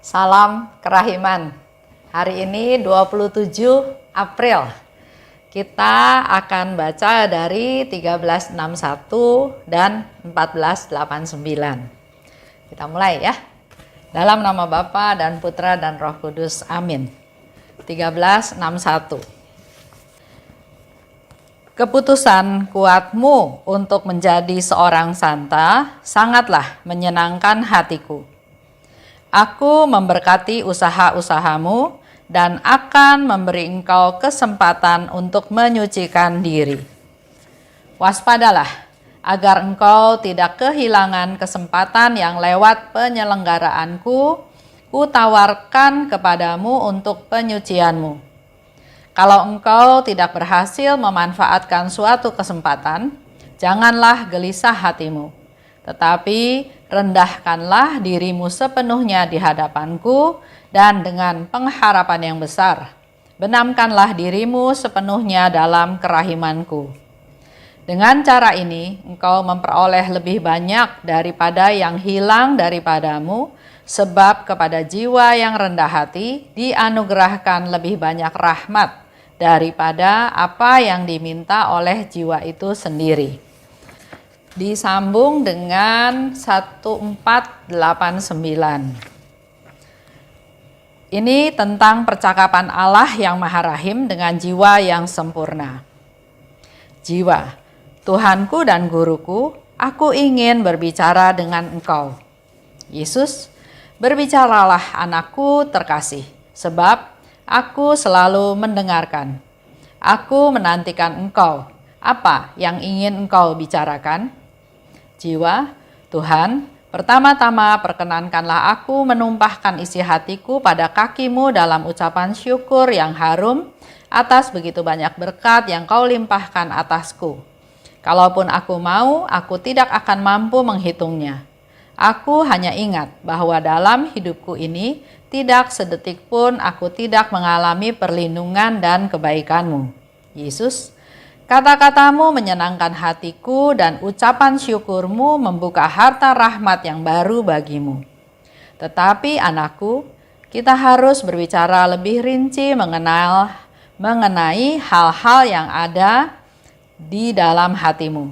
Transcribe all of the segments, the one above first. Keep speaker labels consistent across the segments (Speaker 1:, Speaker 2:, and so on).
Speaker 1: Salam kerahiman. Hari ini 27 April. Kita akan baca dari 1361 dan 1489. Kita mulai ya. Dalam nama Bapa dan Putra dan Roh Kudus. Amin. 1361. Keputusan kuatmu untuk menjadi seorang santa sangatlah menyenangkan hatiku. Aku memberkati usaha-usahamu dan akan memberi engkau kesempatan untuk menyucikan diri. Waspadalah agar engkau tidak kehilangan kesempatan yang lewat penyelenggaraanku kutawarkan kepadamu untuk penyucianmu. Kalau engkau tidak berhasil memanfaatkan suatu kesempatan, janganlah gelisah hatimu, tetapi rendahkanlah dirimu sepenuhnya di hadapanku dan dengan pengharapan yang besar, benamkanlah dirimu sepenuhnya dalam kerahimanku. Dengan cara ini, engkau memperoleh lebih banyak daripada yang hilang daripadamu, sebab kepada jiwa yang rendah hati dianugerahkan lebih banyak rahmat daripada apa yang diminta oleh jiwa itu sendiri. Disambung dengan 1489. Ini tentang percakapan Allah yang Maha Rahim dengan jiwa yang sempurna. Jiwa, Tuhanku dan Guruku, aku ingin berbicara dengan engkau. Yesus, berbicaralah anakku terkasih, sebab aku selalu mendengarkan. Aku menantikan engkau. Apa yang ingin engkau bicarakan? Jiwa, Tuhan, pertama-tama perkenankanlah aku menumpahkan isi hatiku pada kakimu dalam ucapan syukur yang harum atas begitu banyak berkat yang kau limpahkan atasku. Kalaupun aku mau, aku tidak akan mampu menghitungnya. Aku hanya ingat bahwa dalam hidupku ini tidak sedetik pun aku tidak mengalami perlindungan dan kebaikanmu. Yesus, kata-katamu menyenangkan hatiku dan ucapan syukurmu membuka harta rahmat yang baru bagimu. Tetapi anakku, kita harus berbicara lebih rinci mengenai hal-hal yang ada di dalam hatimu.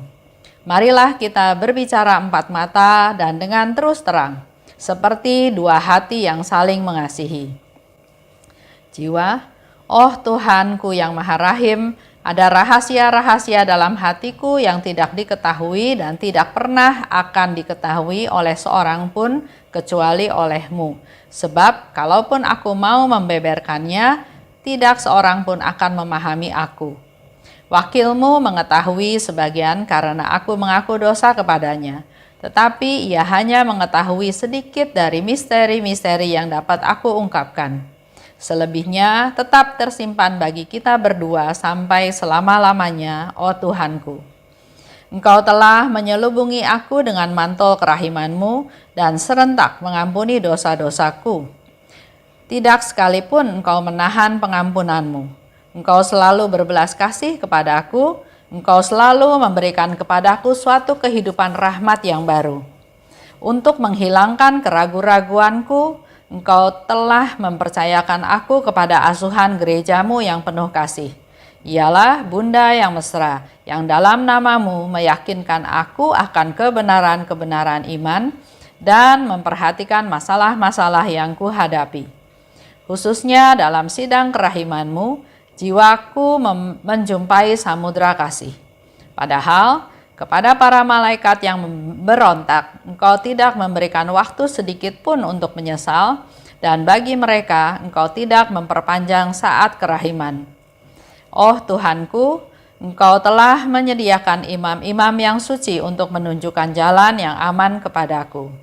Speaker 1: Marilah kita berbicara empat mata dan dengan terus terang, seperti dua hati yang saling mengasihi. Jiwa, oh Tuhanku yang Maha Rahim, ada rahasia-rahasia dalam hatiku yang tidak diketahui dan tidak pernah akan diketahui oleh seorang pun kecuali olehmu. Sebab kalaupun aku mau membeberkannya, tidak seorang pun akan memahami aku. Wakilmu mengetahui sebagian karena aku mengaku dosa kepadanya, tetapi ia hanya mengetahui sedikit dari misteri-misteri yang dapat aku ungkapkan. Selebihnya tetap tersimpan bagi kita berdua sampai selama-lamanya, oh Tuhanku. Engkau telah menyelubungi aku dengan mantel kerahimanmu dan serentak mengampuni dosa-dosaku. Tidak sekalipun engkau menahan pengampunanmu. Engkau selalu berbelas kasih kepadaku, engkau selalu memberikan kepadaku suatu kehidupan rahmat yang baru. Untuk menghilangkan keraguan-raguanku, engkau telah mempercayakan aku kepada asuhan gerejamu yang penuh kasih. Ialah Bunda yang mesra, yang dalam namamu meyakinkan aku akan kebenaran-kebenaran iman dan memperhatikan masalah-masalah yang kuhadapi. Khususnya dalam sidang kerahimanmu, jiwaku menjumpai samudra kasih. Padahal kepada para malaikat yang berontak, engkau tidak memberikan waktu sedikit pun untuk menyesal, dan bagi mereka engkau tidak memperpanjang saat kerahiman. Oh Tuhanku, engkau telah menyediakan imam-imam yang suci untuk menunjukkan jalan yang aman kepadaku.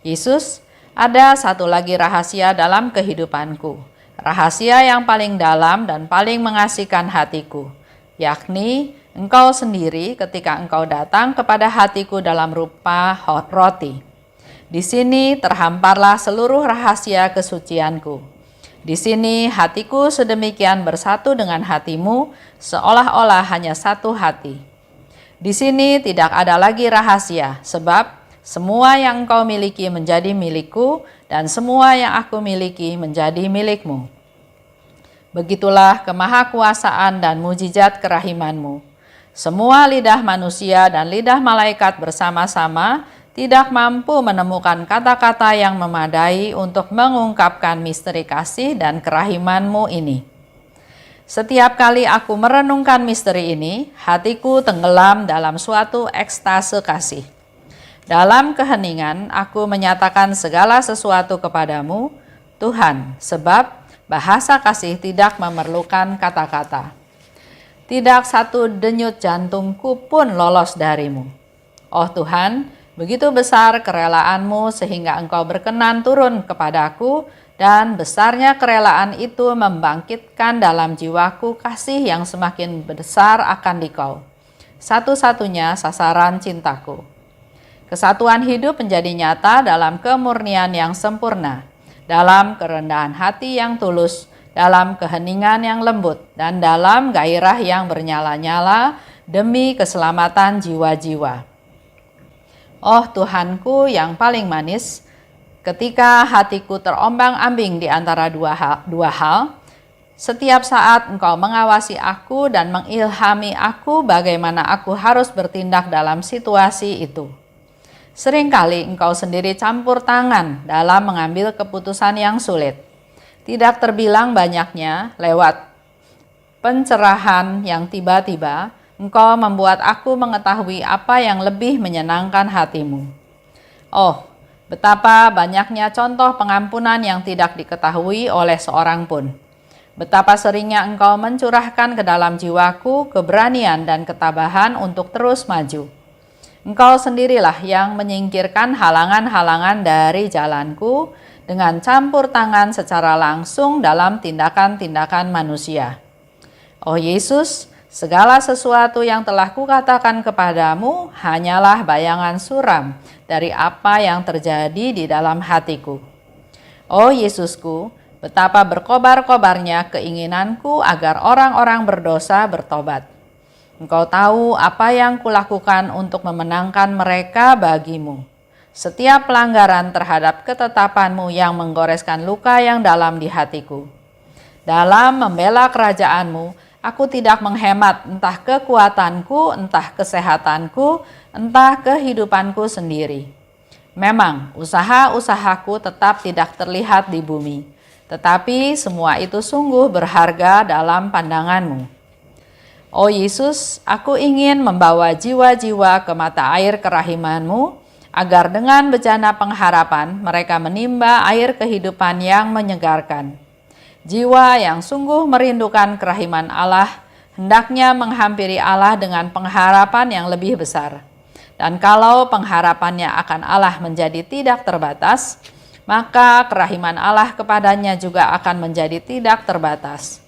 Speaker 1: Yesus, ada satu lagi rahasia dalam kehidupanku, rahasia yang paling dalam dan paling mengasihkan hatiku, yakni engkau sendiri ketika engkau datang kepada hatiku dalam rupa roti. Di sini terhamparlah seluruh rahasia kesucianku. Di sini hatiku sedemikian bersatu dengan hatimu, seolah-olah hanya satu hati. Di sini tidak ada lagi rahasia, sebab semua yang engkau miliki menjadi milikku, dan semua yang aku miliki menjadi milik-Mu. Begitulah kemahakuasaan dan mujizat kerahiman-Mu. Semua lidah manusia dan lidah malaikat bersama-sama tidak mampu menemukan kata-kata yang memadai untuk mengungkapkan misteri kasih dan kerahiman-Mu ini. Setiap kali aku merenungkan misteri ini, hatiku tenggelam dalam suatu ekstase kasih. Dalam keheningan, aku menyatakan segala sesuatu kepadamu, Tuhan, sebab bahasa kasih tidak memerlukan kata-kata. Tidak satu denyut jantungku pun lolos darimu. Oh Tuhan, begitu besar kerelaanmu sehingga Engkau berkenan turun kepadaku, dan besarnya kerelaan itu membangkitkan dalam jiwaku kasih yang semakin besar akan Dikau, satu-satunya sasaran cintaku. Kesatuan hidup menjadi nyata dalam kemurnian yang sempurna, dalam kerendahan hati yang tulus, dalam keheningan yang lembut, dan dalam gairah yang bernyala-nyala demi keselamatan jiwa-jiwa. Oh Tuhanku yang paling manis, ketika hatiku terombang-ambing di antara dua hal, setiap saat Engkau mengawasi aku dan mengilhami aku bagaimana aku harus bertindak dalam situasi itu. Seringkali Engkau sendiri campur tangan dalam mengambil keputusan yang sulit. Tidak terbilang banyaknya, lewat pencerahan yang tiba-tiba, Engkau membuat aku mengetahui apa yang lebih menyenangkan hatimu. Oh, betapa banyaknya contoh pengampunan yang tidak diketahui oleh seorang pun. Betapa seringnya Engkau mencurahkan ke dalam jiwaku keberanian dan ketabahan untuk terus maju. Engkau sendirilah yang menyingkirkan halangan-halangan dari jalanku dengan campur tangan secara langsung dalam tindakan-tindakan manusia. Oh Yesus, segala sesuatu yang telah kukatakan kepadamu hanyalah bayangan suram dari apa yang terjadi di dalam hatiku. Oh Yesusku, betapa berkobar-kobarnya keinginanku agar orang-orang berdosa bertobat. Engkau tahu apa yang kulakukan untuk memenangkan mereka bagimu. Setiap pelanggaran terhadap ketetapanmu yang menggoreskan luka yang dalam di hatiku. Dalam membela kerajaanmu, aku tidak menghemat entah kekuatanku, entah kesehatanku, entah kehidupanku sendiri. Memang usaha-usahaku tetap tidak terlihat di bumi, tetapi semua itu sungguh berharga dalam pandanganmu. Oh Yesus, aku ingin membawa jiwa-jiwa ke mata air kerahiman-Mu, agar dengan bejana pengharapan mereka menimba air kehidupan yang menyegarkan. Jiwa yang sungguh merindukan kerahiman Allah, hendaknya menghampiri Allah dengan pengharapan yang lebih besar. Dan kalau pengharapannya akan Allah menjadi tidak terbatas, maka kerahiman Allah kepadanya juga akan menjadi tidak terbatas.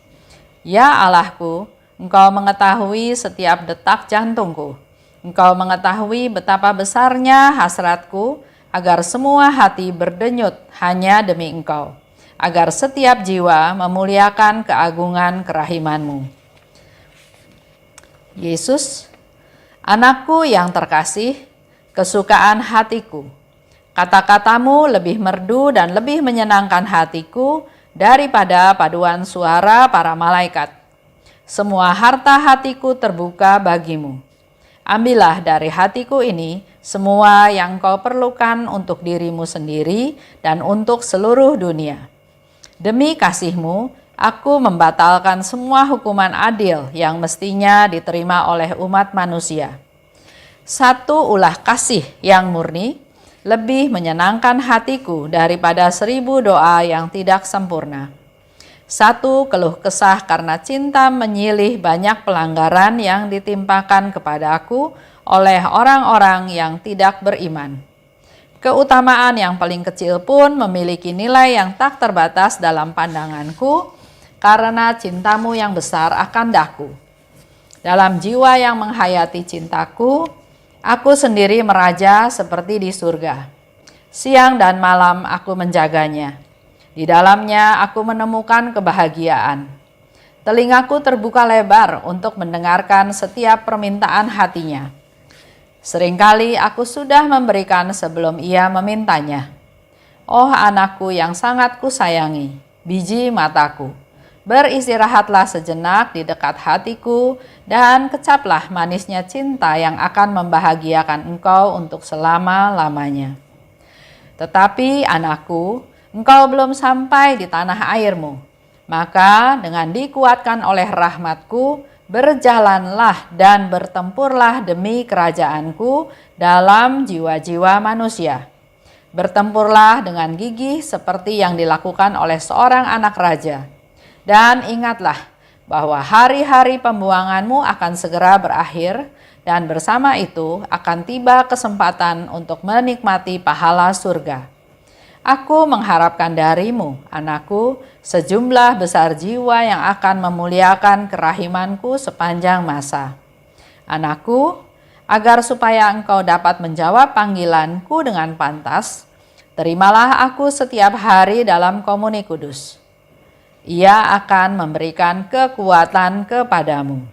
Speaker 1: Ya Allahku, Engkau mengetahui setiap detak jantungku. Engkau mengetahui betapa besarnya hasratku agar semua hati berdenyut hanya demi Engkau, agar setiap jiwa memuliakan keagungan kerahiman-Mu. Yesus, anakku yang terkasih, kesukaan hatiku, kata-katamu lebih merdu dan lebih menyenangkan hatiku daripada paduan suara para malaikat. Semua harta hatiku terbuka bagimu. Ambillah dari hatiku ini semua yang kau perlukan untuk dirimu sendiri dan untuk seluruh dunia. Demi kasih-Mu, aku membatalkan semua hukuman adil yang mestinya diterima oleh umat manusia. Satu ulah kasih yang murni lebih menyenangkan hatiku daripada 1000 doa yang tidak sempurna. Satu keluh kesah karena cinta menyilih banyak pelanggaran yang ditimpakan kepadaku oleh orang-orang yang tidak beriman. Keutamaan yang paling kecil pun memiliki nilai yang tak terbatas dalam pandanganku karena cintamu yang besar akan daku. Dalam jiwa yang menghayati cintaku, aku sendiri meraja seperti di surga. Siang dan malam aku menjaganya. Di dalamnya aku menemukan kebahagiaan. Telingaku terbuka lebar untuk mendengarkan setiap permintaan hatinya. Seringkali aku sudah memberikan sebelum ia memintanya. Oh anakku yang sangat kusayangi, biji mataku, beristirahatlah sejenak di dekat hatiku dan kecaplah manisnya cinta yang akan membahagiakan engkau untuk selama-lamanya. Tetapi anakku, engkau belum sampai di tanah airmu, maka dengan dikuatkan oleh rahmatku, berjalanlah dan bertempurlah demi kerajaanku dalam jiwa-jiwa manusia. Bertempurlah dengan gigih seperti yang dilakukan oleh seorang anak raja. Dan ingatlah bahwa hari-hari pembuanganmu akan segera berakhir dan bersama itu akan tiba kesempatan untuk menikmati pahala surga. Aku mengharapkan darimu, anakku, sejumlah besar jiwa yang akan memuliakan kerahimanku sepanjang masa. Anakku, agar supaya engkau dapat menjawab panggilanku dengan pantas, terimalah aku setiap hari dalam komuni kudus. Ia akan memberikan kekuatan kepadamu.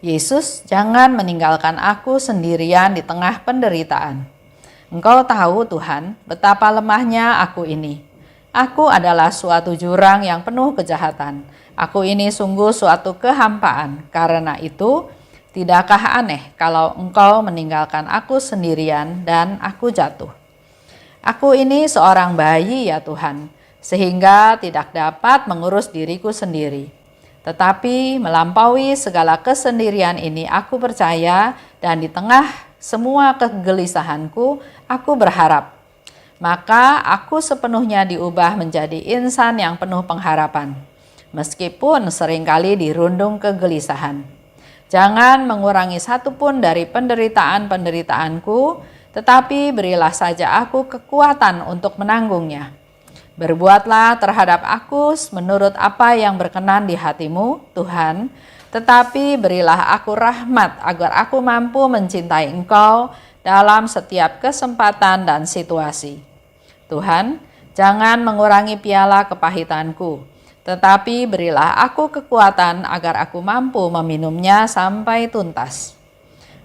Speaker 1: Yesus, jangan meninggalkan aku sendirian di tengah penderitaan. Engkau tahu Tuhan, betapa lemahnya aku ini. Aku adalah suatu jurang yang penuh kejahatan. Aku ini sungguh suatu kehampaan. Karena itu, tidakkah aneh kalau engkau meninggalkan aku sendirian dan aku jatuh? Aku ini seorang bayi ya Tuhan, sehingga tidak dapat mengurus diriku sendiri. Tetapi melampaui segala kesendirian ini aku percaya, dan di tengah semua kegelisahanku aku berharap. Maka aku sepenuhnya diubah menjadi insan yang penuh pengharapan, meskipun seringkali dirundung kegelisahan. Jangan mengurangi satupun dari penderitaan-penderitaanku, tetapi berilah saja aku kekuatan untuk menanggungnya. Berbuatlah terhadap aku menurut apa yang berkenan di hatimu, Tuhan, tetapi berilah aku rahmat agar aku mampu mencintai Engkau dalam setiap kesempatan dan situasi. Tuhan, jangan mengurangi piala kepahitanku, tetapi berilah aku kekuatan agar aku mampu meminumnya sampai tuntas.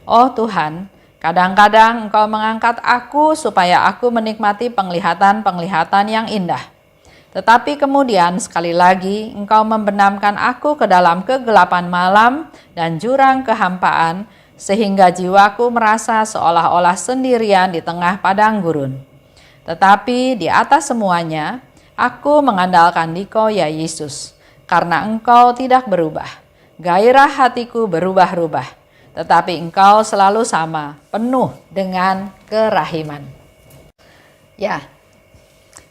Speaker 1: Oh Tuhan, kadang-kadang Engkau mengangkat aku supaya aku menikmati penglihatan-penglihatan yang indah. Tetapi kemudian sekali lagi Engkau membenamkan aku ke dalam kegelapan malam dan jurang kehampaan, sehingga jiwaku merasa seolah-olah sendirian di tengah padang gurun. Tetapi di atas semuanya, aku mengandalkan Dikau ya Yesus, karena Engkau tidak berubah. Gairah hatiku berubah-ubah, tetapi Engkau selalu sama, penuh dengan kerahiman. Ya,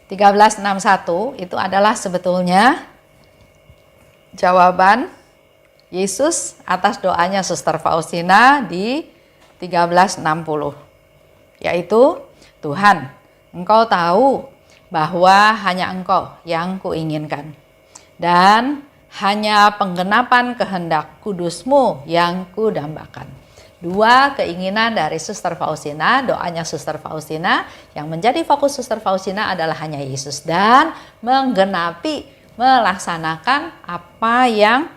Speaker 1: 13:61 itu adalah sebetulnya jawaban Yesus atas doanya Suster Faustina di 13:60. Yaitu, Tuhan, Engkau tahu bahwa hanya Engkau yang kuinginkan, dan hanya penggenapan kehendak kudus-Mu yang kudambakan. Dua keinginan dari Suster Faustina, doanya Suster Faustina, yang menjadi fokus Suster Faustina adalah hanya Yesus dan menggenapi, melaksanakan apa yang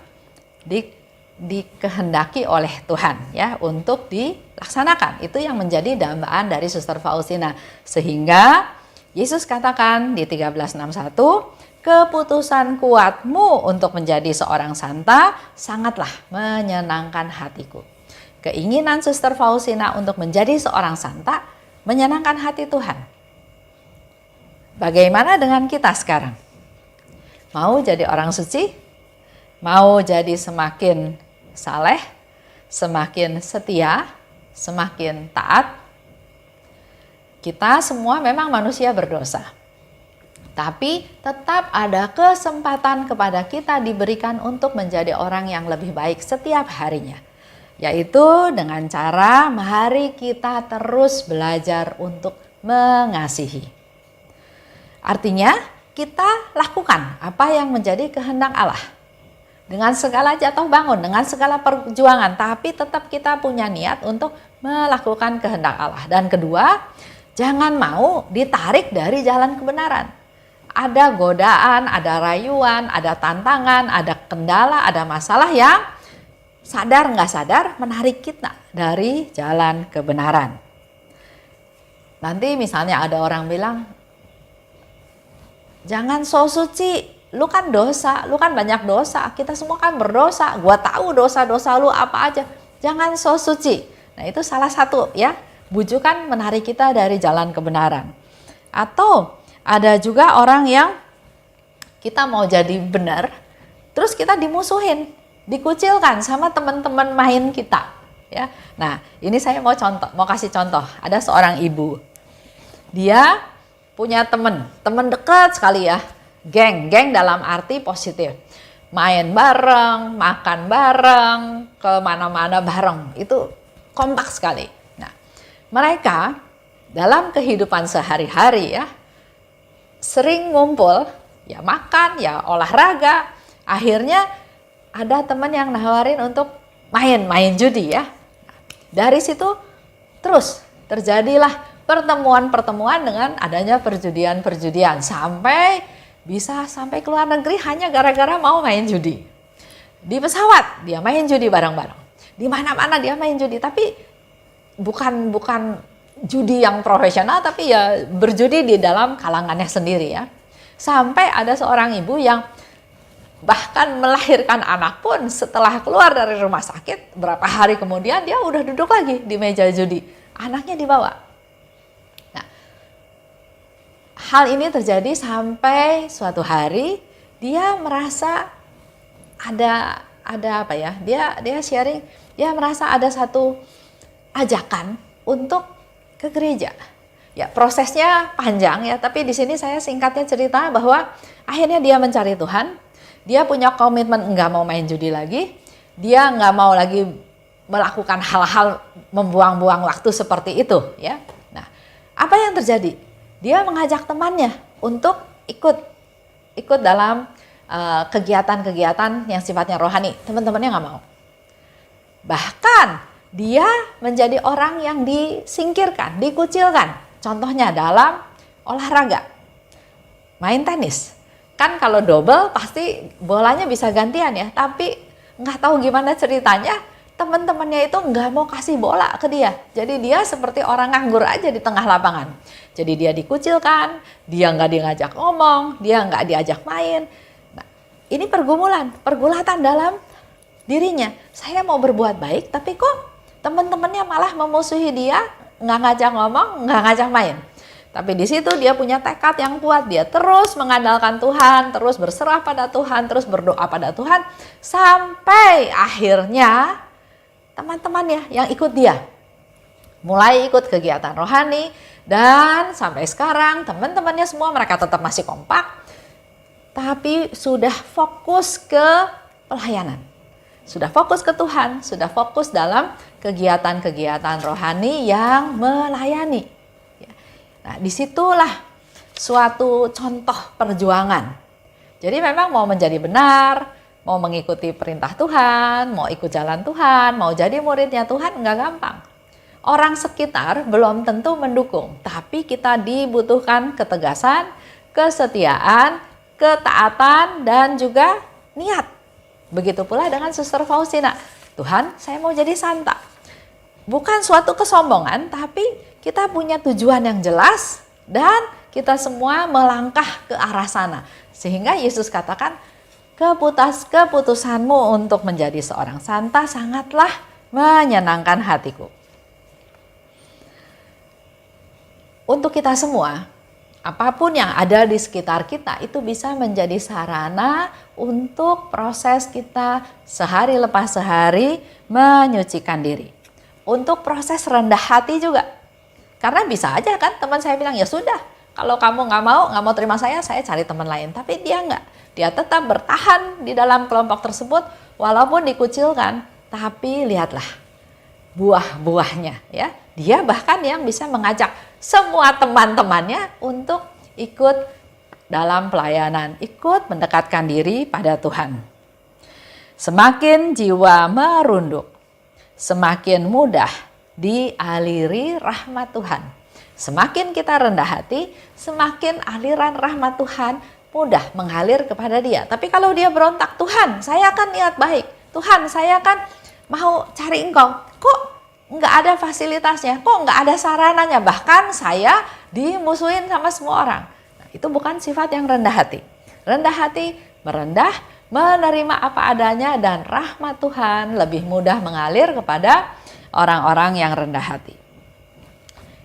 Speaker 1: dikehendaki oleh Tuhan ya untuk dilaksanakan. Itu yang menjadi dambaan dari Suster Faustina, sehingga Yesus katakan di 13:61, keputusan kuatmu untuk menjadi seorang santa sangatlah menyenangkan hatiku. Keinginan Suster Faustina untuk menjadi seorang santa menyenangkan hati Tuhan. Bagaimana dengan kita sekarang? Mau jadi orang suci? Mau jadi semakin saleh, semakin setia, semakin taat? Kita semua memang manusia berdosa. Tapi tetap ada kesempatan kepada kita diberikan untuk menjadi orang yang lebih baik setiap harinya. Yaitu dengan cara mari kita terus belajar untuk mengasihi. Artinya kita lakukan apa yang menjadi kehendak Allah. Dengan segala jatuh bangun, dengan segala perjuangan, tapi tetap kita punya niat untuk melakukan kehendak Allah. Dan kedua, jangan mau ditarik dari jalan kebenaran. Ada godaan, ada rayuan, ada tantangan, ada kendala, ada masalah yang sadar nggak sadar menarik kita dari jalan kebenaran. Nanti misalnya ada orang bilang, Jangan so suci, lu kan dosa, lu kan banyak dosa, kita semua kan berdosa, gua tahu dosa-dosa lu apa aja. Jangan so suci. Nah, itu salah satu ya, bujukan menarik kita dari jalan kebenaran. Atau ada juga orang yang kita mau jadi benar, terus kita dimusuhin, dikucilkan sama teman-teman main kita. Ya, nah ini saya mau kasih contoh. Ada seorang ibu, dia punya teman dekat sekali ya, geng dalam arti positif, main bareng, makan bareng, kemana-mana bareng, itu kompak sekali. Nah, mereka dalam kehidupan sehari-hari ya, sering ngumpul, ya makan, ya olahraga, akhirnya ada teman yang nawarin untuk main judi ya. Dari situ terus terjadilah pertemuan dengan adanya perjudian sampai bisa sampai ke luar negeri hanya gara-gara mau main judi. Di pesawat dia main judi bareng-bareng. Di mana-mana dia main judi, tapi bukan judi yang profesional, tapi ya berjudi di dalam kalangannya sendiri ya. Sampai ada seorang ibu yang bahkan melahirkan anak pun setelah keluar dari rumah sakit berapa hari kemudian dia udah duduk lagi di meja judi. Anaknya dibawa. Hal ini terjadi sampai suatu hari dia merasa ada apa ya? Dia sharing, dia merasa ada satu ajakan untuk ke gereja. Ya, prosesnya panjang ya, tapi di sini saya singkatnya cerita bahwa akhirnya dia mencari Tuhan. Dia punya komitmen enggak mau main judi lagi. Dia enggak mau lagi melakukan hal-hal membuang-buang waktu seperti itu ya. Nah, apa yang terjadi? Dia mengajak temannya untuk ikut dalam kegiatan-kegiatan yang sifatnya rohani. Teman-temannya nggak mau. Bahkan dia menjadi orang yang disingkirkan, dikucilkan. Contohnya dalam olahraga, main tenis. Kan kalau double pasti bolanya bisa gantian ya. Tapi nggak tahu gimana ceritanya, teman-temannya itu nggak mau kasih bola ke dia. Jadi dia seperti orang nganggur aja di tengah lapangan. Jadi dia dikucilkan, dia nggak diajak ngomong, dia nggak diajak main. Nah, ini pergulatan dalam dirinya. Saya mau berbuat baik, tapi kok teman-temannya malah memusuhi dia, nggak ngajak ngomong, nggak ngajak main. Tapi di situ dia punya tekad yang kuat, dia terus mengandalkan Tuhan, terus berserah pada Tuhan, terus berdoa pada Tuhan, sampai akhirnya teman-temannya yang ikut dia mulai ikut kegiatan rohani, dan sampai sekarang teman-temannya semua mereka tetap masih kompak, tapi sudah fokus ke pelayanan, sudah fokus ke Tuhan, sudah fokus dalam kegiatan-kegiatan rohani yang melayani. Nah, disitulah suatu contoh perjuangan. Jadi memang mau menjadi benar, mau mengikuti perintah Tuhan, mau ikut jalan Tuhan, mau jadi muridnya Tuhan nggak gampang. Orang sekitar belum tentu mendukung, tapi kita dibutuhkan ketegasan, kesetiaan, ketaatan, dan juga niat. Begitu pula dengan Suster Faustina. Tuhan, saya mau jadi santa. Bukan suatu kesombongan, tapi kita punya tujuan yang jelas dan kita semua melangkah ke arah sana. Sehingga Yesus katakan, keputusanmu untuk menjadi seorang santa sangatlah menyenangkan hatiku. Untuk kita semua, apapun yang ada di sekitar kita itu bisa menjadi sarana untuk proses kita sehari lepas sehari menyucikan diri. Untuk proses rendah hati juga. Karena bisa aja kan teman saya bilang, ya sudah, kalau kamu nggak mau terima saya cari teman lain. Tapi dia nggak. Dia tetap bertahan di dalam kelompok tersebut walaupun dikucilkan. Tapi lihatlah buah-buahnya ya. Dia bahkan yang bisa mengajak semua teman-temannya untuk ikut dalam pelayanan, ikut mendekatkan diri pada Tuhan. Semakin jiwa merunduk, semakin mudah dialiri rahmat Tuhan. Semakin kita rendah hati, semakin aliran rahmat Tuhan mudah mengalir kepada dia. Tapi kalau dia berontak, Tuhan saya akan niat baik, Tuhan saya akan mau cari engkau, kok nggak ada fasilitasnya, kok nggak ada sarananya, bahkan saya dimusuhin sama semua orang. Nah, itu bukan sifat yang rendah hati. Rendah hati, merendah, menerima apa adanya, dan rahmat Tuhan lebih mudah mengalir kepada orang-orang yang rendah hati.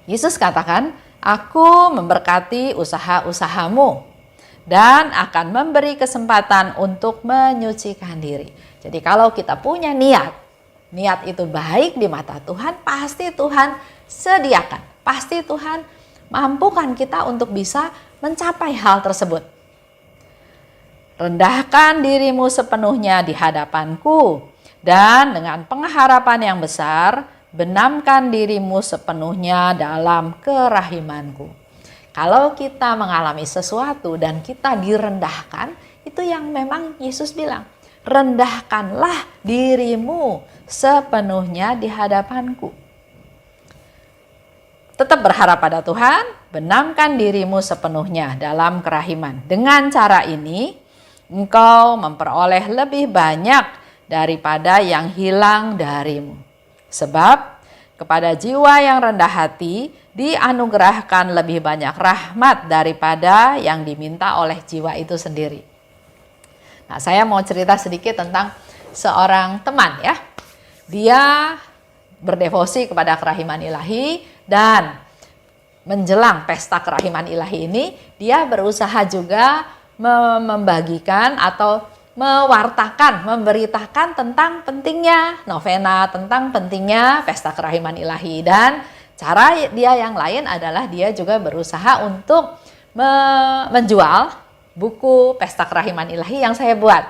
Speaker 1: Yesus katakan, "Aku memberkati usaha-usahamu dan akan memberi kesempatan untuk menyucikan diri." Jadi kalau kita punya niat itu baik di mata Tuhan, pasti Tuhan sediakan. Pasti Tuhan mampukan kita untuk bisa mencapai hal tersebut. Rendahkan dirimu sepenuhnya di hadapanku, dan dengan pengharapan yang besar, benamkan dirimu sepenuhnya dalam kerahimanku. Kalau kita mengalami sesuatu dan kita direndahkan, itu yang memang Yesus bilang, rendahkanlah dirimu sepenuhnya di hadapanku. Tetap berharap pada Tuhan, benamkan dirimu sepenuhnya dalam kerahiman. Dengan cara ini, engkau memperoleh lebih banyak daripada yang hilang darimu. Sebab kepada jiwa yang rendah hati dianugerahkan lebih banyak rahmat daripada yang diminta oleh jiwa itu sendiri. Nah, saya mau cerita sedikit tentang seorang teman ya. Dia berdevosi kepada kerahiman ilahi, dan menjelang pesta kerahiman ilahi ini, dia berusaha juga membagikan atau mewartakan, memberitakan tentang pentingnya novena, tentang pentingnya pesta kerahiman ilahi. Dan cara dia yang lain adalah dia juga berusaha untuk menjual buku pesta kerahiman ilahi yang saya buat.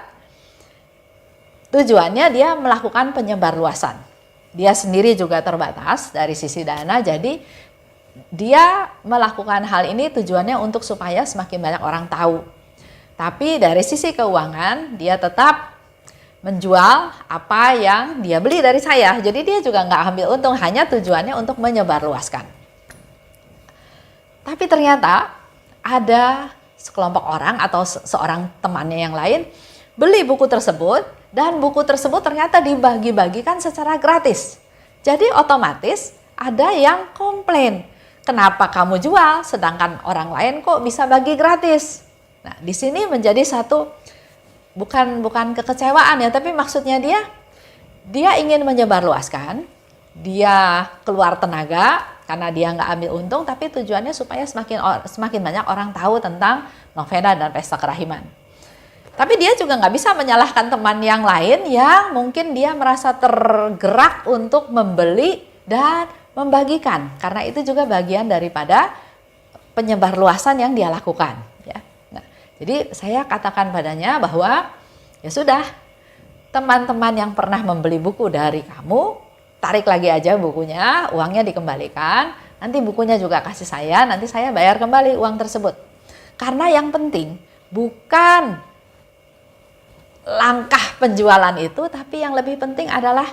Speaker 1: Tujuannya dia melakukan penyebarluasan. Dia sendiri juga terbatas dari sisi dana, jadi dia melakukan hal ini tujuannya untuk supaya semakin banyak orang tahu. Tapi dari sisi keuangan, dia tetap menjual apa yang dia beli dari saya. Jadi dia juga nggak ambil untung, hanya tujuannya untuk menyebarluaskan. Tapi ternyata ada sekelompok orang atau seorang temannya yang lain beli buku tersebut, dan buku tersebut ternyata dibagi-bagikan secara gratis. Jadi otomatis ada yang komplain, kenapa kamu jual sedangkan orang lain kok bisa bagi gratis. Nah, di sini menjadi satu bukan kekecewaan ya, tapi maksudnya dia ingin menyebarluaskan, dia keluar tenaga karena dia nggak ambil untung, tapi tujuannya supaya semakin banyak orang tahu tentang novena dan pesta kerahiman. Tapi dia juga nggak bisa menyalahkan teman yang lain yang mungkin dia merasa tergerak untuk membeli dan membagikan, karena itu juga bagian daripada penyebarluasan yang dia lakukan. Ya. Nah, jadi saya katakan padanya bahwa ya sudah, teman-teman yang pernah membeli buku dari kamu, tarik lagi aja bukunya, uangnya dikembalikan, nanti bukunya juga kasih saya, nanti saya bayar kembali uang tersebut. Karena yang penting bukan langkah penjualan itu, tapi yang lebih penting adalah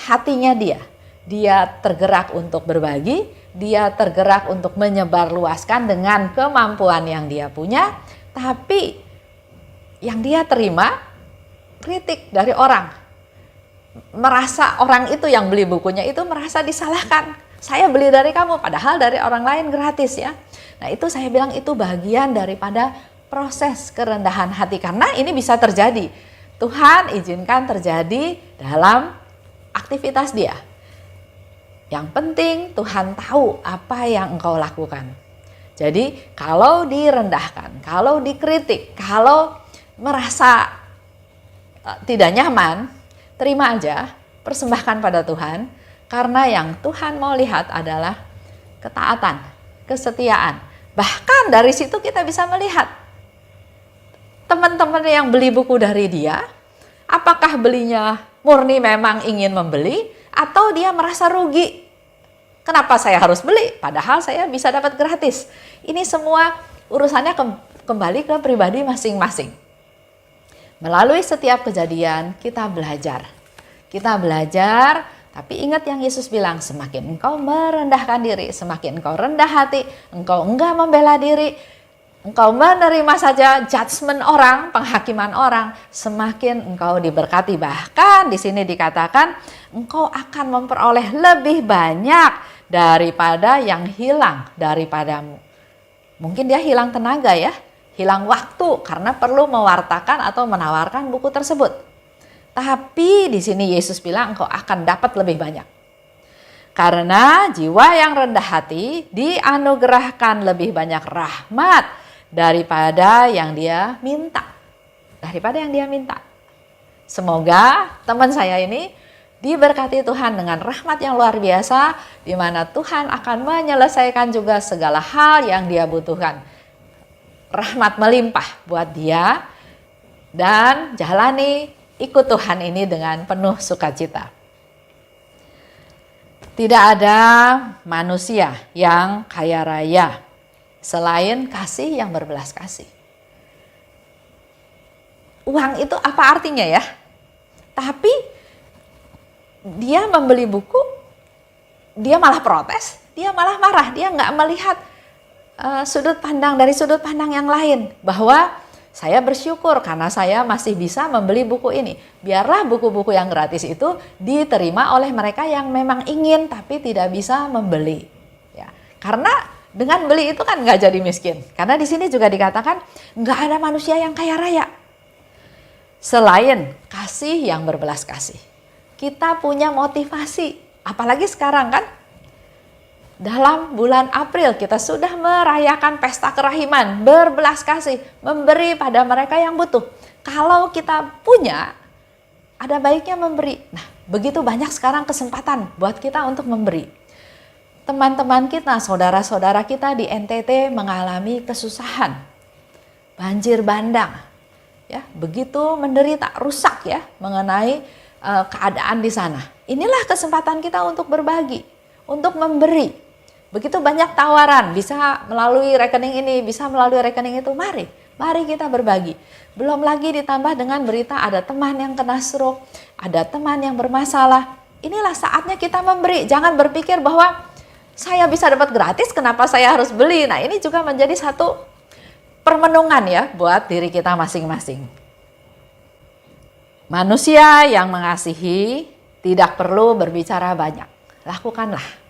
Speaker 1: hatinya dia. Dia tergerak untuk berbagi, dia tergerak untuk menyebarluaskan dengan kemampuan yang dia punya, tapi yang dia terima kritik dari orang. Merasa orang itu yang beli bukunya itu merasa disalahkan. Saya beli dari kamu, padahal dari orang lain gratis ya. Nah, itu saya bilang itu bagian daripada proses kerendahan hati, karena ini bisa terjadi. Tuhan izinkan terjadi dalam aktivitas dia. Yang penting Tuhan tahu apa yang engkau lakukan. Jadi kalau direndahkan, kalau dikritik, kalau merasa tidak nyaman, terima aja, persembahkan pada Tuhan, karena yang Tuhan mau lihat adalah ketaatan, kesetiaan. Bahkan dari situ kita bisa melihat teman-teman yang beli buku dari dia, apakah belinya murni memang ingin membeli atau dia merasa rugi. Kenapa saya harus beli? Padahal saya bisa dapat gratis. Ini semua urusannya kembali ke pribadi masing-masing. Melalui setiap kejadian kita belajar. Kita belajar, tapi ingat yang Yesus bilang, semakin engkau merendahkan diri, semakin engkau rendah hati, engkau enggak membela diri, engkau menerima saja judgement orang, penghakiman orang, semakin engkau diberkati. Bahkan di sini dikatakan engkau akan memperoleh lebih banyak daripada yang hilang daripadamu. Mungkin dia hilang tenaga ya, hilang waktu karena perlu mewartakan atau menawarkan buku tersebut. Tapi di sini Yesus bilang engkau akan dapat lebih banyak. Karena jiwa yang rendah hati dianugerahkan lebih banyak rahmat daripada yang dia minta. Semoga teman saya ini diberkati Tuhan dengan rahmat yang luar biasa, di mana Tuhan akan menyelesaikan juga segala hal yang dia butuhkan. Rahmat melimpah buat dia dan jalani ikut Tuhan ini dengan penuh sukacita. Tidak ada manusia yang kaya raya selain kasih yang berbelas kasih. Uang itu apa artinya ya? Tapi dia membeli buku, dia malah protes, dia malah marah, dia nggak melihat sudut pandang yang lain, bahwa saya bersyukur karena saya masih bisa membeli buku ini. Biarlah buku-buku yang gratis itu diterima oleh mereka yang memang ingin tapi tidak bisa membeli. Ya, karena dengan beli itu kan nggak jadi miskin. Karena di sini juga dikatakan nggak ada manusia yang kaya raya selain kasih yang berbelas kasih. Kita punya motivasi, apalagi sekarang kan. Dalam bulan April kita sudah merayakan pesta kerahiman, berbelas kasih, memberi pada mereka yang butuh. Kalau kita punya, ada baiknya memberi. Nah, begitu banyak sekarang kesempatan buat kita untuk memberi. Teman-teman kita, saudara-saudara kita di NTT mengalami kesusahan, banjir bandang, ya, begitu menderita, rusak ya, mengenai keadaan di sana. Inilah kesempatan kita untuk berbagi, untuk memberi. Begitu banyak tawaran, bisa melalui rekening ini, bisa melalui rekening itu. Mari kita berbagi. Belum lagi ditambah dengan berita ada teman yang kena stroke, ada teman yang bermasalah. Inilah saatnya kita memberi. Jangan berpikir bahwa saya bisa dapat gratis, kenapa saya harus beli. Nah, ini juga menjadi satu permenungan ya buat diri kita masing-masing. Manusia yang mengasihi tidak perlu berbicara banyak.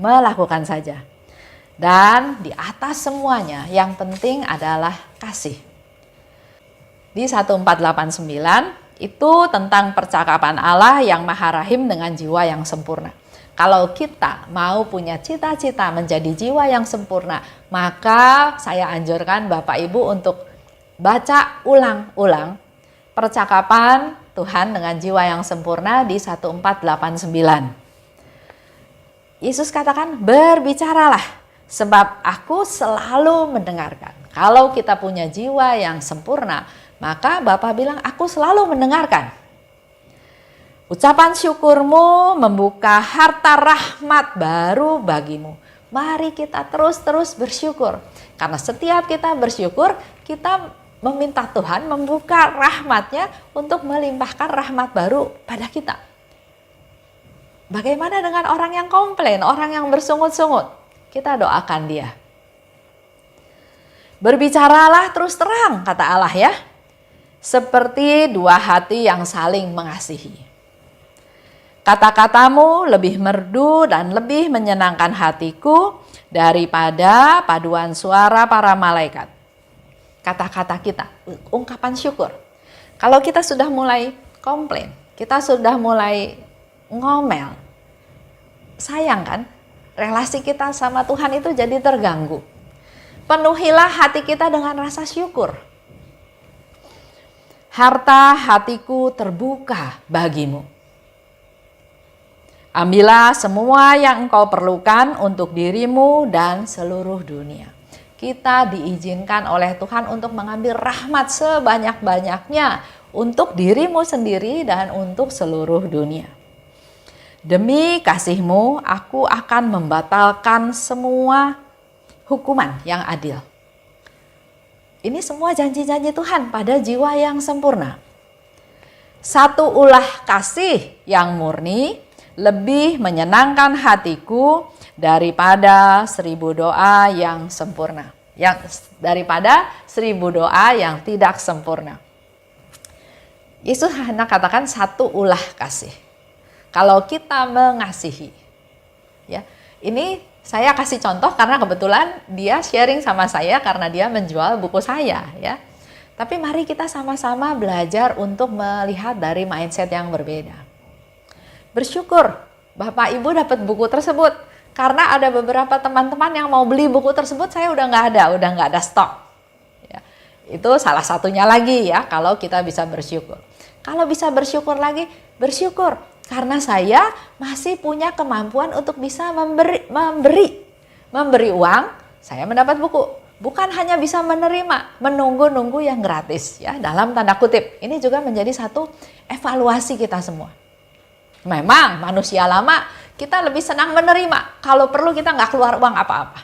Speaker 1: Melakukan saja. Dan di atas semuanya yang penting adalah kasih. Di 1489 itu tentang percakapan Allah yang Maha Rahim dengan jiwa yang sempurna. Kalau kita mau punya cita-cita menjadi jiwa yang sempurna, maka saya anjurkan Bapak Ibu untuk baca ulang-ulang percakapan Tuhan dengan jiwa yang sempurna di 1489. Yesus katakan, berbicaralah. Sebab aku selalu mendengarkan. Kalau kita punya jiwa yang sempurna, maka Bapa bilang aku selalu mendengarkan. Ucapan syukurmu membuka harta rahmat baru bagimu. Mari kita terus bersyukur. Karena setiap kita bersyukur, kita meminta Tuhan membuka rahmatnya untuk melimpahkan rahmat baru pada kita. Bagaimana dengan orang yang komplain, orang yang bersungut-sungut? Kita doakan dia. Berbicaralah terus terang, kata Allah ya. Seperti dua hati yang saling mengasihi. Kata-katamu lebih merdu dan lebih menyenangkan hatiku daripada paduan suara para malaikat. Kata-kata kita, ungkapan syukur. Kalau kita sudah mulai komplain, kita sudah mulai ngomel, sayang kan? Relasi kita sama Tuhan itu jadi terganggu. Penuhilah hati kita dengan rasa syukur. Harta hatiku terbuka bagimu. Ambillah semua yang engkau perlukan untuk dirimu dan seluruh dunia. Kita diizinkan oleh Tuhan untuk mengambil rahmat sebanyak-banyaknya untuk dirimu sendiri dan untuk seluruh dunia. Demi kasih-Mu, aku akan membatalkan semua hukuman yang adil. Ini semua janji-janji Tuhan pada jiwa yang sempurna. Satu ulah kasih yang murni lebih menyenangkan hatiku daripada 1000 doa yang sempurna. Daripada 1000 doa yang tidak sempurna. Yesus hanya katakan satu ulah kasih. Kalau kita mengasihi, ya, ini Saya kasih contoh karena kebetulan dia sharing sama saya karena dia menjual buku saya ya. Tapi mari kita sama-sama belajar untuk melihat dari mindset yang berbeda. Bersyukur Bapak Ibu dapat buku tersebut. Karena ada beberapa teman-teman yang mau beli buku tersebut, saya udah nggak ada stok. Ya, itu salah satunya lagi ya, kalau kita bisa bersyukur. Kalau bisa bersyukur lagi, bersyukur. Karena saya masih punya kemampuan untuk bisa memberi uang, saya mendapat buku. Bukan hanya bisa menerima, menunggu-nunggu yang gratis ya, dalam tanda kutip. Ini juga menjadi satu evaluasi kita semua. Memang manusia lama kita lebih senang menerima, kalau perlu kita nggak keluar uang apa-apa.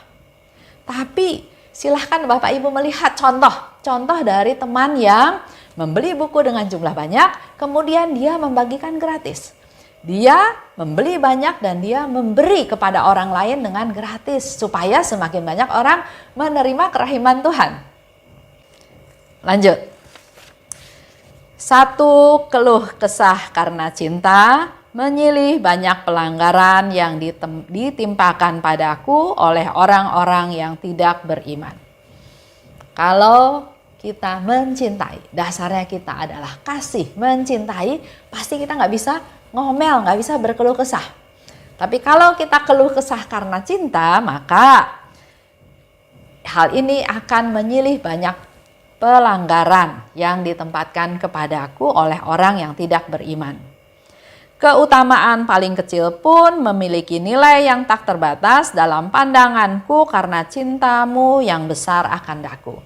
Speaker 1: Tapi silahkan Bapak Ibu melihat contoh dari teman yang membeli buku dengan jumlah banyak, kemudian dia membagikan gratis. Dia membeli banyak dan dia memberi kepada orang lain dengan gratis supaya semakin banyak orang menerima kerahiman Tuhan. Lanjut. 1 keluh kesah karena cinta, menyilih banyak pelanggaran yang ditimpakan padaku oleh orang-orang yang tidak beriman. Kalau kita mencintai, dasarnya kita adalah kasih, mencintai, pasti kita nggak bisa ngomel, nggak bisa berkeluh kesah. Tapi kalau kita keluh kesah karena cinta, maka hal ini akan menyilih banyak pelanggaran yang ditempatkan kepadaku oleh orang yang tidak beriman. Keutamaan paling kecil pun memiliki nilai yang tak terbatas dalam pandanganku karena cintamu yang besar akan daku.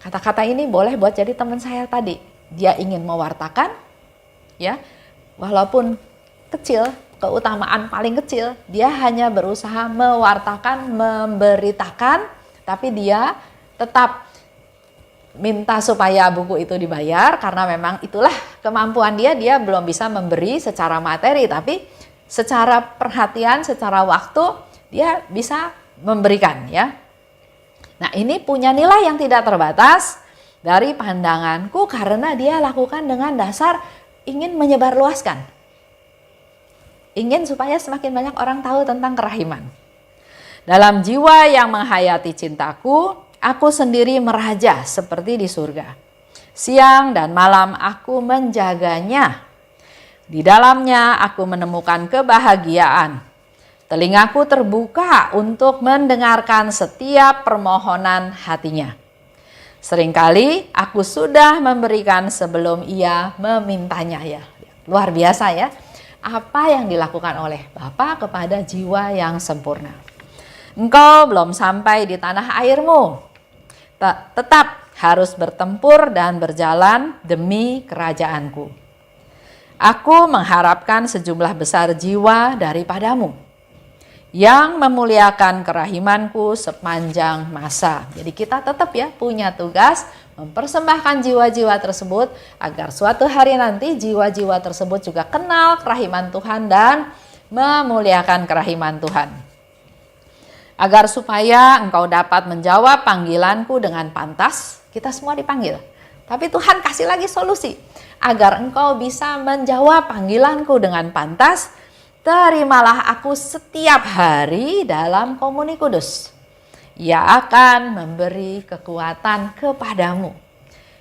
Speaker 1: Kata-kata ini boleh buat jadi teman saya tadi. Dia ingin mewartakan, ya, walaupun kecil, keutamaan paling kecil, dia hanya berusaha mewartakan, memberitakan, tapi dia tetap minta supaya buku itu dibayar karena memang itulah kemampuan dia belum bisa memberi secara materi, tapi secara perhatian, secara waktu dia bisa memberikan ya. Nah, ini punya nilai yang tidak terbatas dari pandanganku karena dia lakukan dengan dasar ingin menyebarluaskan. Ingin supaya semakin banyak orang tahu tentang kerahiman. Dalam jiwa yang menghayati cintaku, aku sendiri meraja seperti di surga. Siang dan malam aku menjaganya. Di dalamnya aku menemukan kebahagiaan. Telingaku terbuka untuk mendengarkan setiap permohonan hatinya. Seringkali aku sudah memberikan sebelum ia memintanya ya. Luar biasa ya. Apa yang dilakukan oleh Bapa kepada jiwa yang sempurna. Engkau belum sampai di tanah airmu. Tetap harus bertempur dan berjalan demi kerajaanku. Aku mengharapkan sejumlah besar jiwa daripadamu yang memuliakan kerahimanku sepanjang masa. Jadi kita tetap ya punya tugas mempersembahkan jiwa-jiwa tersebut agar suatu hari nanti jiwa-jiwa tersebut juga kenal kerahiman Tuhan dan memuliakan kerahiman Tuhan. Agar supaya engkau dapat menjawab panggilanku dengan pantas, kita semua dipanggil. Tapi Tuhan kasih lagi solusi. Agar engkau bisa menjawab panggilanku dengan pantas, terimalah aku setiap hari dalam komuni kudus. Ia akan memberi kekuatan kepadamu.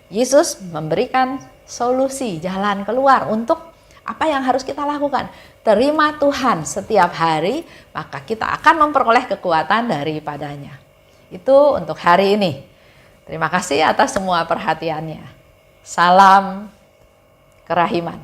Speaker 1: Yesus memberikan solusi, jalan keluar untuk apa yang harus kita lakukan. Terima Tuhan setiap hari, maka kita akan memperoleh kekuatan daripadanya. Itu untuk hari ini. Terima kasih atas semua perhatiannya. Salam kerahiman.